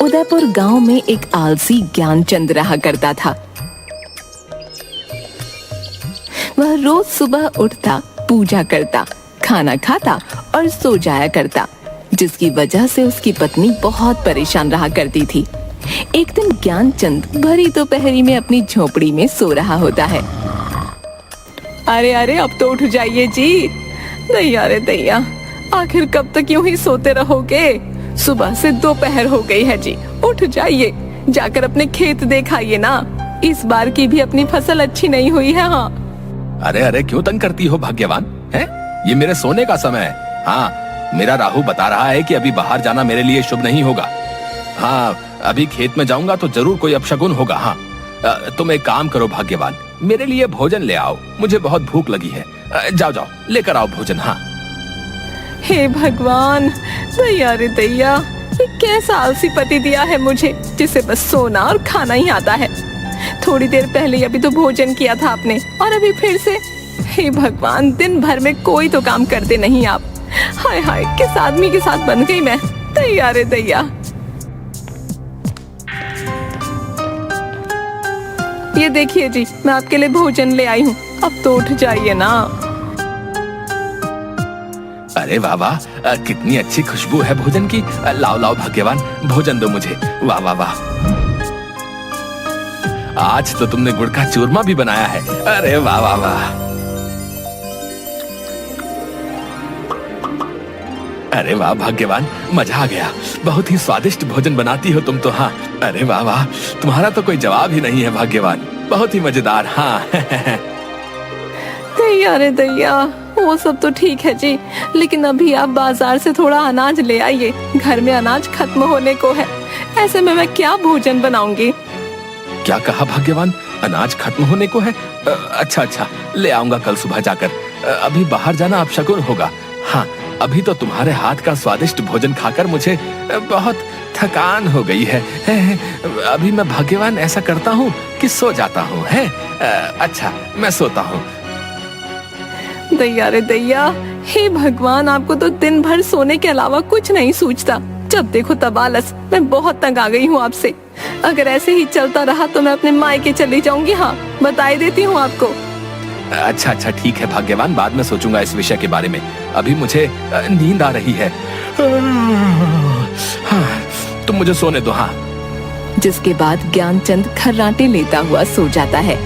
उदयपुर गांव में एक आलसी ज्ञानचंद रहा करता था। वह रोज सुबह उठता, पूजा करता, खाना खाता और सो जाया करता, जिसकी वजह से उसकी पत्नी बहुत परेशान रहा करती थी। एक दिन ज्ञानचंद भरी दोपहरी में अपनी झोपड़ी में सो रहा होता है। अरे अरे, अब तो उठ जाइए जी। दैया रे दैया, आखिर कब तक यूं ही सोते रहोगे? सुबह से दोपहर हो गई है जी, उठ जाइए, जाकर अपने खेत देखाइए ना। इस बार की भी अपनी फसल अच्छी नहीं हुई है। हाँ। अरे अरे, क्यों तंग करती हो भाग्यवान? है ये मेरे सोने का समय है। हाँ, मेरा राहु बता रहा है कि अभी बाहर जाना मेरे लिए शुभ नहीं होगा। हाँ, अभी खेत में जाऊंगा तो जरूर कोई अपशगुन होगा। हाँ, तुम एक काम करो भाग्यवान, मेरे लिए भोजन ले आओ, मुझे बहुत भूख लगी है। जाओ जाओ, लेकर आओ भोजन। हाँ। हे भगवान, दैया रे दैया, ये कैसा आलसी पति दिया है मुझे, जिसे बस सोना और खाना ही आता है। थोड़ी देर पहले अभी तो भोजन किया था आपने, और अभी फिर से। हे भगवान, दिन भर में कोई तो काम करते नहीं आप। हाय हाय, किस आदमी के साथ बन गई मैं। दैया रे दैया। ये देखिए जी, मैं आपके लिए भोजन ले आई हूँ, अब तो उठ जाइए ना। अरे वाह वाह, कितनी अच्छी खुशबू है भोजन की। लाओ लाओ भाग्यवान, भोजन दो मुझे। वाह वाह वाह, आज तो तुमने गुड़ का चूरमा भी बनाया है। अरे वाह वाह वाह। अरे वाह भाग्यवान, मजा आ गया। बहुत ही स्वादिष्ट भोजन बनाती हो तुम तो। हाँ, अरे वाह वाह, तुम्हारा तो कोई जवाब ही नहीं है भाग्यवान, बहुत ही मजेदार। हाँ। दैया रे दैया, वो सब तो ठीक है जी, लेकिन अभी आप बाजार से थोड़ा अनाज ले आइए। घर में अनाज खत्म होने को है, ऐसे में मैं क्या भोजन बनाऊंगी? क्या कहा भाग्यवान? अनाज खत्म होने को है? अच्छा अच्छा, ले आऊंगा कल सुबह जाकर। अभी बाहर जाना अपशगुन होगा। हाँ, अभी तो तुम्हारे हाथ का स्वादिष्ट भोजन खाकर मुझे बहुत थकान हो गई है। अभी मैं भाग्यवान ऐसा करता हूँ कि सो जाता हूँ। अच्छा, मैं सोता हूँ। दैया रे दैया, हे भगवान, आपको तो दिन भर सोने के अलावा कुछ नहीं सूझता। जब देखो तब आलस। मैं बहुत तंग आ गई हूँ आपसे। अगर ऐसे ही चलता रहा तो मैं अपने मायके चली जाऊंगी। हाँ, बता देती हूँ आपको। अच्छा अच्छा, ठीक है भाग्यवान, बाद में सोचूंगा इस विषय के बारे में। अभी मुझे नींद आ रही है। हाँ, तुम मुझे सोने दो। हाँ। जिसके बाद ज्ञानचंद खर्राटे लेता हुआ सो जाता है।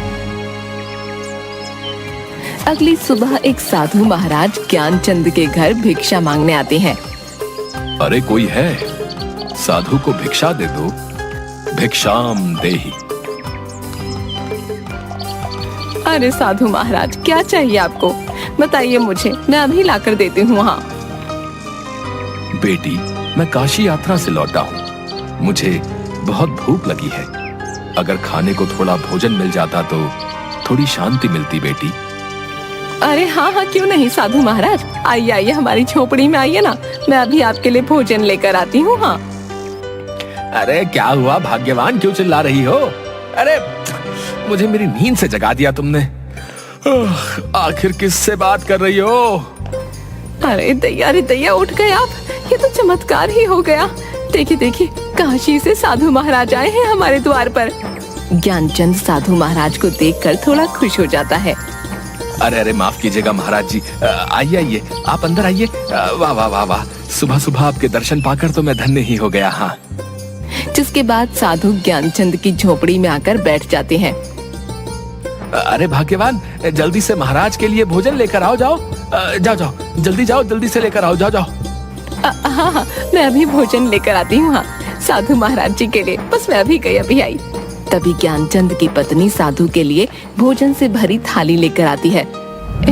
अगली सुबह एक साधु महाराज ज्ञानचंद के घर भिक्षा मांगने आते हैं। अरे कोई है? साधु को भिक्षा दे दो, भिक्षाम देहि। अरे साधु महाराज, क्या चाहिए आपको? बताइए मुझे, मैं अभी लाकर देती हूँ। हाँ। बेटी, मैं काशी यात्रा से लौटा हूँ, मुझे बहुत भूख लगी है। अगर खाने को थोड़ा भोजन मिल जाता तो थोड़ी शांति मिलती बेटी। अरे हाँ हाँ, क्यों नहीं साधु महाराज, आइए आइए, हमारी झोपड़ी में आइए ना, मैं अभी आपके लिए भोजन लेकर आती हूँ। हाँ। अरे क्या हुआ भाग्यवान, क्यों चिल्ला रही हो? अरे मुझे मेरी नींद से जगा दिया तुमने। आखिर किससे बात कर रही हो? अरे दैया रे दैया, उठ गए आप। ये तो चमत्कार ही हो गया। देखिए देखिए, काशी से साधु महाराज आए हैं हमारे द्वार पर। ज्ञानचंद साधु महाराज को देखकर थोड़ा खुश हो जाता है। अरे अरे, माफ कीजिएगा महाराज जी। आइए आइए, आप अंदर आइए। वाह वाह वाह वाह, सुबह सुबह आपके दर्शन पाकर तो मैं धन्य ही हो गया। हाँ। जिसके बाद साधु ज्ञानचंद की झोपड़ी में आकर बैठ जाते हैं। अरे भाग्यवान, जल्दी से महाराज के लिए भोजन लेकर आओ। जाओ जाओ जाओ, जल्दी जाओ, जल्दी से लेकर आओ। जाओ जाओ। हाँ हाँ, मैं अभी भोजन लेकर आती हूँ। हाँ, साधु महाराज जी के लिए, बस मैं अभी आई। तभी ज्ञानचंद की पत्नी साधु के लिए भोजन से भरी थाली लेकर आती है।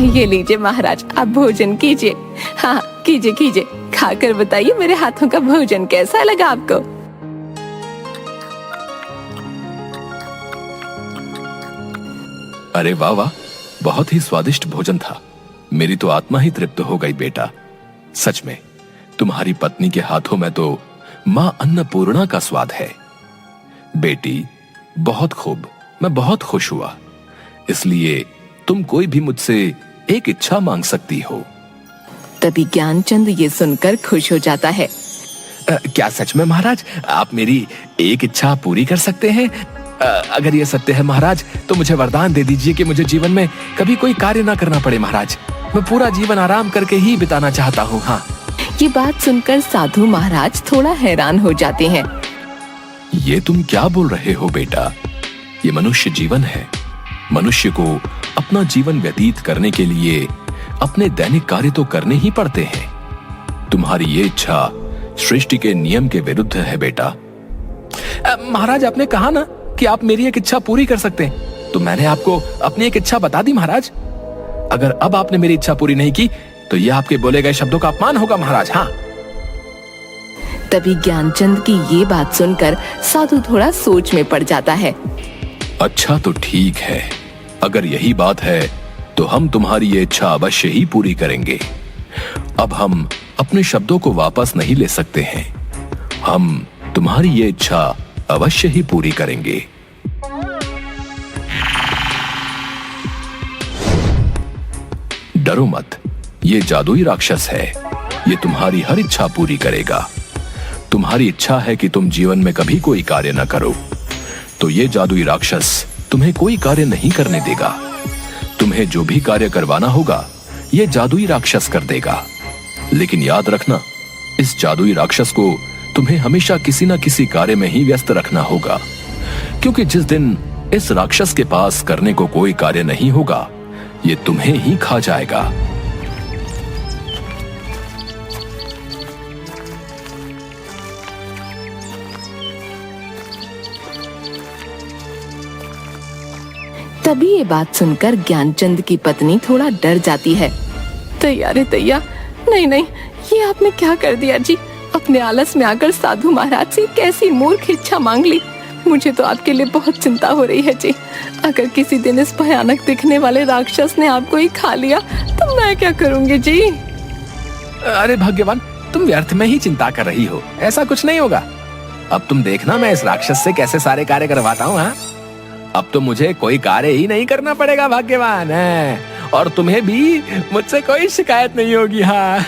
ये लीजिए महाराज, आप भोजन कीजिए। हाँ, कीजिए कीजिए, खाकर बताइए मेरे हाथों का भोजन कैसा लगा आपको। अरे वाह वाह, बहुत ही स्वादिष्ट भोजन था। मेरी तो आत्मा ही तृप्त हो गई बेटा। सच में तुम्हारी पत्नी के हाथों में तो माँ अन्नपूर्णा का स्वाद है। बेटी बहुत खूब, मैं बहुत खुश हुआ। इसलिए तुम कोई भी मुझसे एक इच्छा मांग सकती हो। तभी ज्ञानचंद ये सुनकर खुश हो जाता है। क्या सच में महाराज आप मेरी एक इच्छा पूरी कर सकते हैं? अगर ये सत्य है महाराज तो मुझे वरदान दे दीजिए कि मुझे जीवन में कभी कोई कार्य ना करना पड़े महाराज। मैं पूरा जीवन आराम करके ही बिताना चाहता हूँ। हाँ। ये बात सुनकर साधु महाराज थोड़ा हैरान हो जाते हैं। ये तुम क्या बोल रहे हो बेटा? ये मनुष्य जीवन है। मनुष्य को अपना जीवन व्यतीत करने के लिए अपने दैनिक कार्य तो करने ही पड़ते हैं। तुम्हारी ये इच्छा सृष्टि के नियम के विरुद्ध है बेटा। महाराज आपने कहा ना कि आप मेरी एक इच्छा पूरी कर सकते हैं, तो मैंने आपको अपनी एक इच्छा बता दी महाराज। अगर अब आपने मेरी इच्छा पूरी नहीं की तो यह आपके बोले गए शब्दों का अपमान होगा महाराज। हाँ। तभी ज्ञानचंद की ये बात सुनकर साधु थोड़ा सोच में पड़ जाता है। अच्छा तो ठीक है, अगर यही बात है तो हम तुम्हारी ये इच्छा अवश्य ही पूरी करेंगे। अब हम अपने शब्दों को वापस नहीं ले सकते हैं। हम तुम्हारी ये इच्छा अवश्य ही पूरी करेंगे। डरो मत, ये जादुई राक्षस है। ये तुम्हारी हर इच्छा पूरी करेगा। तुम्हारी इच्छा है कि तुम जीवन में कभी कोई कार्य न करो, तो ये जादुई राक्षस तुम्हें कोई कार्य नहीं करने देगा। तुम्हें जो भी कार्य करवाना होगा ये जादुई राक्षस कर देगा। लेकिन याद रखना, इस जादुई राक्षस को तुम्हें हमेशा किसी न किसी कार्य में ही व्यस्त रखना होगा, क्योंकि जिस दिन इस राक्षस के पास करने को कोई कार्य नहीं होगा ये तुम्हें ही खा जाएगा। तभी ये बात सुनकर ज्ञानचंद की पत्नी थोड़ा डर जाती है। तैया रे तैया, नहीं नहीं, ये आपने क्या कर दिया जी? अपने आलस में आकर साधु महाराज से कैसी मूर्ख इच्छा मांग ली। मुझे तो आपके लिए बहुत चिंता हो रही है जी। अगर किसी दिन इस भयानक दिखने वाले राक्षस ने आपको ही खा लिया तो मैं क्या करूंगी जी? अरे भाग्यवान, तुम व्यर्थ में ही चिंता कर रही हो। ऐसा कुछ नहीं होगा। अब तुम देखना मैं इस राक्षस से कैसे सारे कार्य करवाता हूँ। हाँ, अब तो मुझे कोई कार्य ही नहीं करना पड़ेगा भाग्यवान है, और तुम्हें भी मुझसे कोई शिकायत नहीं होगी। हाँ।